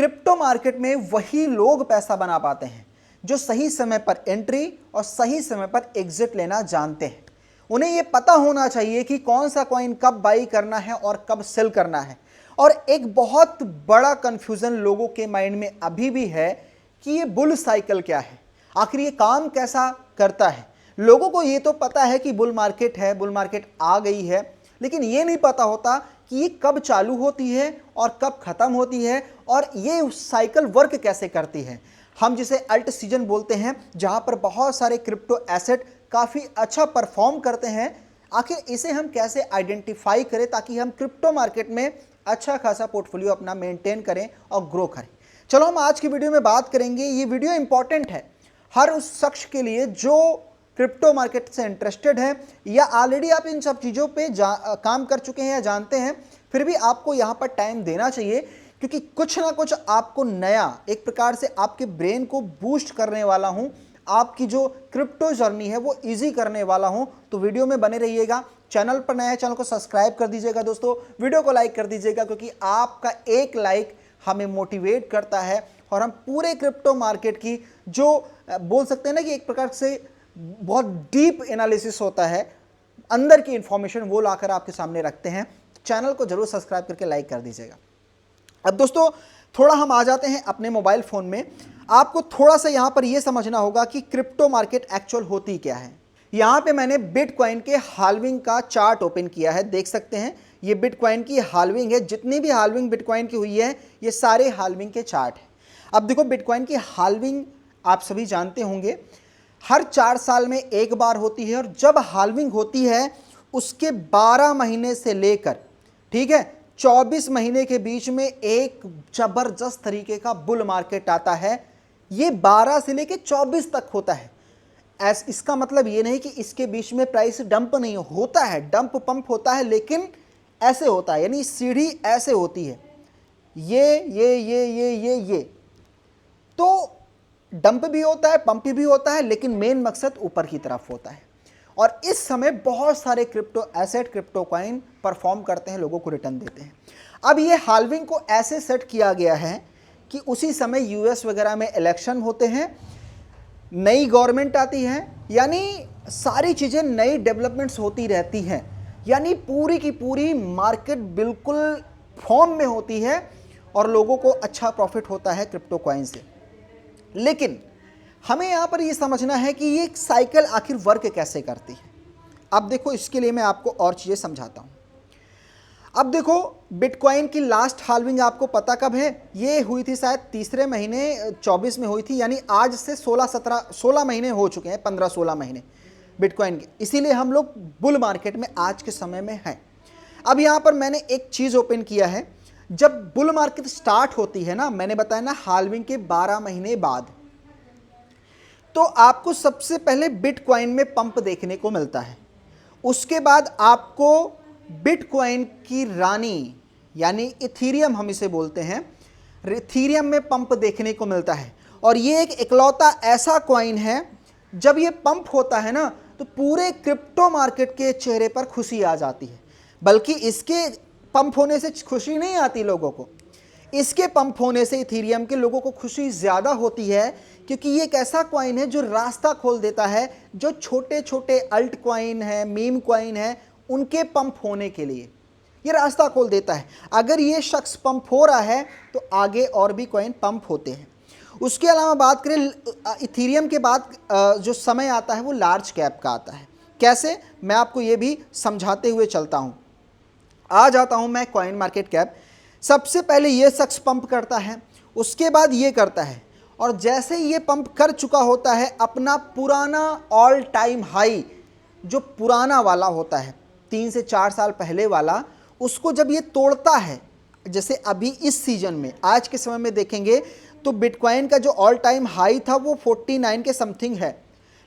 Crypto market में वही लोग पैसा बना पाते हैं जो सही समय पर एंट्री और सही समय पर एग्जिट लेना जानते हैं। उन्हें यह पता होना चाहिए कि कौन सा कॉइन कब बाई करना है और कब सेल करना है। और एक बहुत बड़ा कंफ्यूजन लोगों के माइंड में अभी भी है कि ये बुल साइकिल क्या है, आखिर ये काम कैसा करता है। लोगों को ये तो पता है कि बुल मार्केट है, बुल मार्केट आ गई है, लेकिन ये नहीं पता होता कि ये कब चालू होती है और कब खत्म होती है और ये साइकिल वर्क कैसे करती है। हम जिसे अल्ट सीजन बोलते हैं, जहां पर बहुत सारे क्रिप्टो एसेट काफ़ी अच्छा परफॉर्म करते हैं, आखिर इसे हम कैसे आइडेंटिफाई करें ताकि हम क्रिप्टो मार्केट में अच्छा खासा पोर्टफोलियो अपना मेंटेन करें और ग्रो करें। चलो हम आज की वीडियो में बात करेंगे। ये वीडियो इंपॉर्टेंट है हर उस शख्स के लिए जो क्रिप्टो मार्केट से इंटरेस्टेड है या ऑलरेडी आप इन सब चीज़ों पे काम कर चुके हैं या जानते हैं, फिर भी आपको यहाँ पर टाइम देना चाहिए, क्योंकि कुछ ना कुछ आपको नया एक प्रकार से आपके ब्रेन को बूस्ट करने वाला हूँ, आपकी जो क्रिप्टो जर्नी है वो इजी करने वाला हूँ। तो वीडियो में बने रहिएगा। चैनल पर नया है, चैनल को सब्सक्राइब कर दीजिएगा दोस्तों, वीडियो को लाइक कर दीजिएगा, क्योंकि आपका एक लाइक हमें मोटिवेट करता है और हम पूरे क्रिप्टो मार्केट की जो बोल सकते हैं ना कि एक प्रकार से बहुत डीप एनालिसिस होता है, अंदर की इंफॉर्मेशन वो लाकर आपके सामने रखते हैं। चैनल को जरूर सब्सक्राइब करके लाइक कर दीजिएगा। अब दोस्तों थोड़ा हम आ जाते हैं अपने मोबाइल फ़ोन में। आपको थोड़ा सा यहाँ पर ये समझना होगा कि क्रिप्टो मार्केट एक्चुअल होती क्या है। यहाँ पे मैंने बिटकॉइन के हाल्विंग का चार्ट ओपन किया है, देख सकते हैं ये बिटकॉइन की हाल्विंग है। जितनी भी हाल्विंग बिटकॉइन की हुई है ये सारे हाल्विंग के चार्ट हैं। अब देखो बिटकॉइन की हाल्विंग आप सभी जानते होंगे हर 4 साल में एक बार होती है, और जब हाल्विंग होती है उसके 12 महीने से लेकर 24 महीने के बीच में एक जबरदस्त तरीके का बुल मार्केट आता है। ये 12 से लेकर 24 तक होता है। इसका मतलब ये नहीं कि इसके बीच में प्राइस डंप नहीं होता है, डंप पंप होता है, लेकिन ऐसे होता है, यानी सीढ़ी ऐसे होती है, ये तो डंप भी होता है, पंप भी होता है, लेकिन मेन मकसद ऊपर की तरफ होता है। और इस समय बहुत सारे crypto asset, crypto coin perform करते हैं, लोगों को रिटर्न देते हैं। अब ये हाल्विंग को ऐसे सेट किया गया है कि उसी समय यूएस वगैरह में इलेक्शन होते हैं, नई गवर्नमेंट आती है, यानी सारी चीज़ें नई डेवलपमेंट्स होती रहती हैं, यानी पूरी की पूरी मार्केट बिल्कुल फॉर्म में होती है और लोगों को अच्छा प्रॉफिट होता है क्रिप्टो कॉइन से। लेकिन हमें यहाँ पर ये समझना है कि ये साइकिल आखिर वर्क कैसे करती है। अब देखो इसके लिए मैं आपको और चीज़ें समझाता हूँ। अब देखो बिटकॉइन की लास्ट हाल्विंग आपको पता कब है? ये हुई थी शायद तीसरे महीने 24 में हुई थी, यानी आज से 16 महीने हो चुके हैं, 15-16 महीने बिटकॉइन के। इसीलिए हम लोग बुल मार्केट में आज के समय में हैं। अब यहाँ पर मैंने एक चीज़ ओपन किया है। जब बुल मार्केट स्टार्ट होती है ना, मैंने बताया ना हाल्विंग के 12 महीने बाद, तो आपको सबसे पहले बिटकॉइन में पंप देखने को मिलता है। उसके बाद आपको बिटकॉइन की रानी यानी इथीरियम हम इसे बोलते हैं, इथीरियम में पंप देखने को मिलता है। और ये एक इकलौता ऐसा कॉइन है, जब ये पंप होता है ना तो पूरे क्रिप्टो मार्केट के चेहरे पर खुशी आ जाती है। बल्कि इसके पंप होने से खुशी नहीं आती लोगों को, इसके पंप होने से इथीरियम के लोगों को खुशी ज़्यादा होती है, क्योंकि ये एक ऐसा कॉइन है जो रास्ता खोल देता है जो छोटे छोटे अल्ट कॉइन है, मीम कॉइन है, उनके पंप होने के लिए ये रास्ता खोल देता है। अगर ये शख्स पंप हो रहा है तो आगे और भी कॉइन पंप होते हैं। उसके अलावा बात करें इथीरियम के बाद जो समय आता है वो लार्ज कैप का आता है। कैसे, मैं आपको ये भी समझाते हुए चलता हूँ। आ जाता हूँ मैं कॉइन मार्केट कैप। सबसे पहले ये शख्स पंप करता है, उसके बाद ये करता है, और जैसे ये पंप कर चुका होता है अपना पुराना ऑल टाइम हाई, जो पुराना वाला होता है 3 से 4 साल पहले वाला, उसको जब ये तोड़ता है, जैसे अभी इस सीजन में आज के समय में देखेंगे तो बिटकॉइन का जो ऑल टाइम हाई था वो 49 के समथिंग है,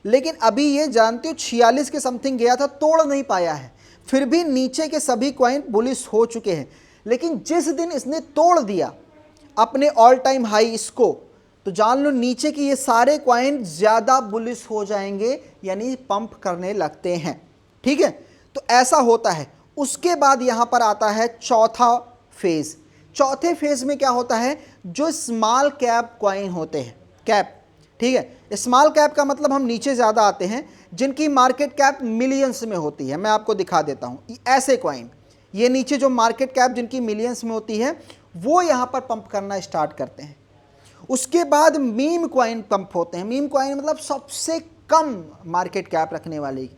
लेकिन अभी ये जानते हो 46 के समथिंग गया था, तोड़ नहीं पाया है। फिर भी नीचे के सभी कॉइन बुलिश हो चुके हैं, लेकिन जिस दिन इसने तोड़ दिया अपने ऑल टाइम हाई इसको, तो जान लो नीचे की ये सारे कॉइन ज़्यादा बुलिश हो जाएंगे, यानी पंप करने लगते हैं। तो ऐसा होता है। उसके बाद यहाँ पर आता है चौथा फेज़। चौथे फेज में क्या होता है, जो स्मॉल कैप कॉइन होते हैं, कैप, ठीक है, स्मॉल कैप का मतलब हम नीचे ज़्यादा आते हैं, जिनकी मार्केट कैप मिलियंस में होती है। मैं आपको दिखा देता हूँ, ऐसे कॉइन, ये नीचे जो मार्केट कैप जिनकी मिलियंस में होती है, वो यहाँ पर पंप करना स्टार्ट करते हैं। उसके बाद मीम कॉइन पंप होते हैं। मीम कॉइन मतलब सबसे कम मार्केट कैप रखने वाली।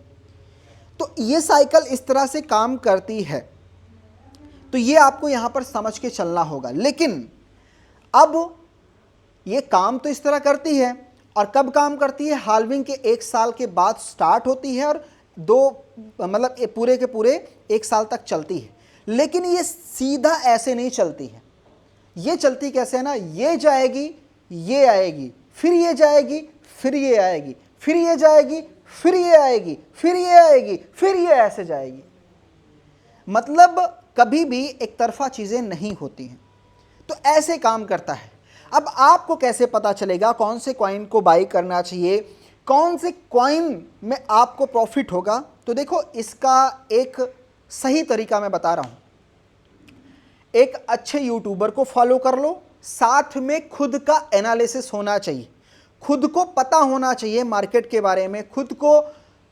तो ये साइकिल इस तरह से काम करती है। तो ये आपको यहाँ पर समझ के चलना होगा। लेकिन अब ये काम तो इस तरह करती है, और कब काम करती है, हाल्विंग के 1 साल के बाद स्टार्ट होती है, और मतलब ये पूरे के पूरे 1 साल तक चलती है। लेकिन ये सीधा ऐसे नहीं चलती है। ये चलती कैसे है ना, ये जाएगी, ये आएगी, फिर ये जाएगी, फिर ये आएगी, फिर ये जाएगी, फिर ये आएगी, फिर ये आएगी, फिर ये ऐसे जाएगी। मतलब कभी भी एक तरफा चीज़ें नहीं होती हैं। तो ऐसे काम करता है। अब आपको कैसे पता चलेगा कौन से कॉइन को बाई करना चाहिए, कौन से कॉइन में आपको प्रॉफिट होगा? तो देखो, इसका एक सही तरीका मैं बता रहा हूँ। एक अच्छे यूट्यूबर को फॉलो कर लो, साथ में खुद का एनालिसिस होना चाहिए, खुद को पता होना चाहिए मार्केट के बारे में, खुद को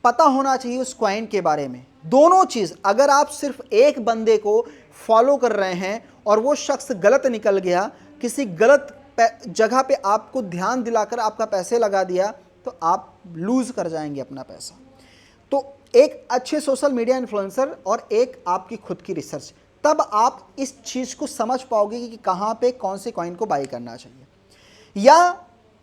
पता होना चाहिए उस कॉइन के बारे में। दोनों चीज़, अगर आप सिर्फ एक बंदे को फॉलो कर रहे हैं और वो शख्स गलत निकल गया, किसी गलत जगह पे आपको ध्यान दिलाकर आपका पैसे लगा दिया, तो आप लूज़ कर जाएंगे अपना पैसा। तो एक अच्छे सोशल मीडिया इन्फ्लुएंसर और एक आपकी खुद की रिसर्च, तब आप इस चीज़ को समझ पाओगे कि कहाँ पे कौन से कॉइन को बाई करना चाहिए। या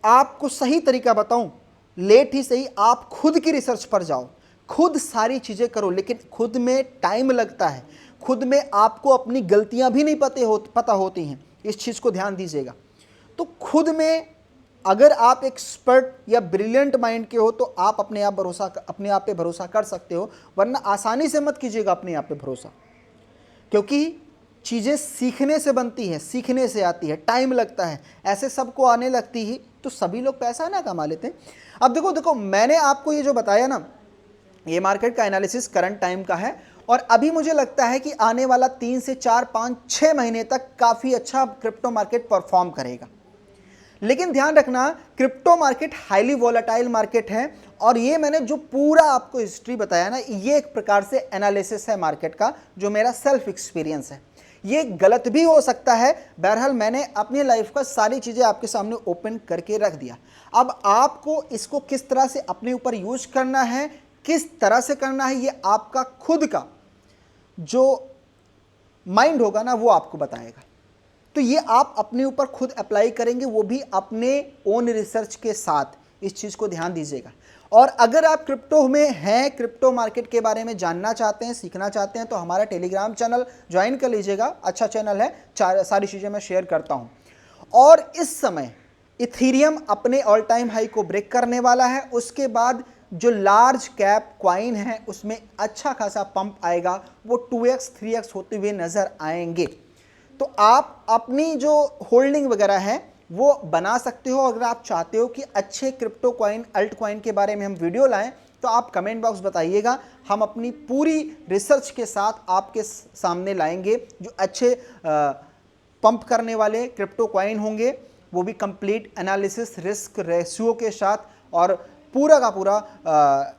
आपको सही तरीका बताऊं, लेट ही सही, आप खुद की रिसर्च पर जाओ, खुद सारी चीज़ें करो। लेकिन खुद में टाइम लगता है, खुद में आपको अपनी गलतियां भी नहीं पता होती हैं, इस चीज़ को ध्यान दीजिएगा। तो खुद में अगर आप एक्सपर्ट या ब्रिलियंट माइंड के हो, तो आप अपने आप पे भरोसा कर सकते हो, वरना आसानी से मत कीजिएगा अपने आप पे भरोसा, क्योंकि चीज़ें सीखने से बनती हैं, सीखने से आती है, टाइम लगता है। ऐसे सबको आने लगती ही तो सभी लोग पैसा ना कमा लेते। अब देखो, मैंने आपको ये जो बताया ना, ये मार्केट का एनालिसिस करंट टाइम का है, और अभी मुझे लगता है कि आने वाला 3 से 4, 5, 6 महीने तक काफ़ी अच्छा क्रिप्टो मार्केट परफॉर्म करेगा। लेकिन ध्यान रखना, crypto market highly volatile market है, और ये मैंने जो पूरा आपको हिस्ट्री बताया ना, ये एक प्रकार से एनालिसिस है मार्केट का, जो मेरा सेल्फ एक्सपीरियंस है। ये गलत भी हो सकता है, बहरहाल मैंने अपनी लाइफ का सारी चीज़ें आपके सामने ओपन करके रख दिया। अब आपको इसको किस तरह से अपने ऊपर यूज करना है, किस तरह से करना है, ये आपका खुद का जो माइंड होगा ना, वो आपको बताएगा। तो ये आप अपने ऊपर खुद अप्लाई करेंगे, वो भी अपने ओन रिसर्च के साथ। इस चीज़ को ध्यान दीजिएगा। और अगर आप क्रिप्टो में हैं, क्रिप्टो मार्केट के बारे में जानना चाहते हैं, सीखना चाहते हैं, तो हमारा टेलीग्राम चैनल ज्वाइन कर लीजिएगा। अच्छा चैनल है, सारी चीज़ें मैं शेयर करता हूँ। और इस समय इथीरियम अपने ऑल टाइम हाई को ब्रेक करने वाला है। उसके बाद जो लार्ज कैप कॉइन है, उसमें अच्छा खासा पंप आएगा, वो 2x 3x होते हुए नज़र आएंगे। तो आप अपनी जो होल्डिंग वगैरह है वो बना सकते हो। अगर आप चाहते हो कि अच्छे क्रिप्टो कॉइन, अल्ट कॉइन के बारे में हम वीडियो लाएं, तो आप कमेंट बॉक्स बताइएगा, हम अपनी पूरी रिसर्च के साथ आपके सामने लाएंगे। जो अच्छे पंप करने वाले क्रिप्टो कॉइन होंगे, वो भी कंप्लीट एनालिसिस, रिस्क रेशियो के साथ, और पूरा का पूरा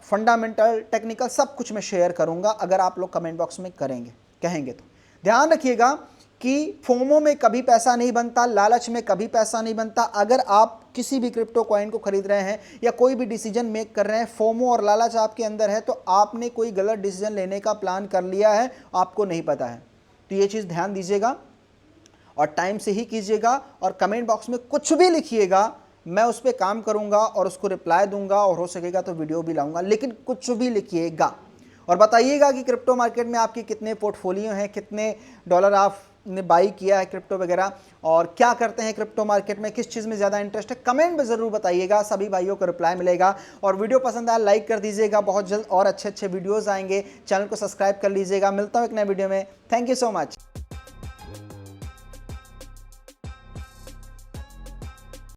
फंडामेंटल, टेक्निकल सब कुछ मैं शेयर करूंगा, अगर आप लोग कमेंट बॉक्स में कहेंगे तो। ध्यान रखिएगा कि फोमो में कभी पैसा नहीं बनता, लालच में कभी पैसा नहीं बनता। अगर आप किसी भी क्रिप्टो कॉइन को खरीद रहे हैं या कोई भी डिसीजन मेक कर रहे हैं, फोमो और लालच आपके अंदर है, तो आपने कोई गलत डिसीजन लेने का प्लान कर लिया है, आपको नहीं पता है। तो ये चीज़ ध्यान दीजिएगा, और टाइम से ही कीजिएगा। और कमेंट बॉक्स में कुछ भी लिखिएगा, मैं उस पर काम करूंगा और उसको रिप्लाई दूंगा, और हो सकेगा तो वीडियो भी लाऊंगा। लेकिन कुछ भी लिखिएगा और बताइएगा कि क्रिप्टो मार्केट में आपके कितने पोर्टफोलियो हैं, कितने डॉलर आपने बाई किया है क्रिप्टो वगैरह, और क्या करते हैं क्रिप्टो मार्केट में, किस चीज़ में ज़्यादा इंटरेस्ट है, कमेंट में ज़रूर बताइएगा। सभी भाइयों को रिप्लाई मिलेगा। और वीडियो पसंद आया लाइक कर दीजिएगा। बहुत जल्द और अच्छे वीडियोज़ आएंगे, चैनल को सब्सक्राइब कर लीजिएगा। मिलता हूँ एक नए वीडियो में। Thank you so much.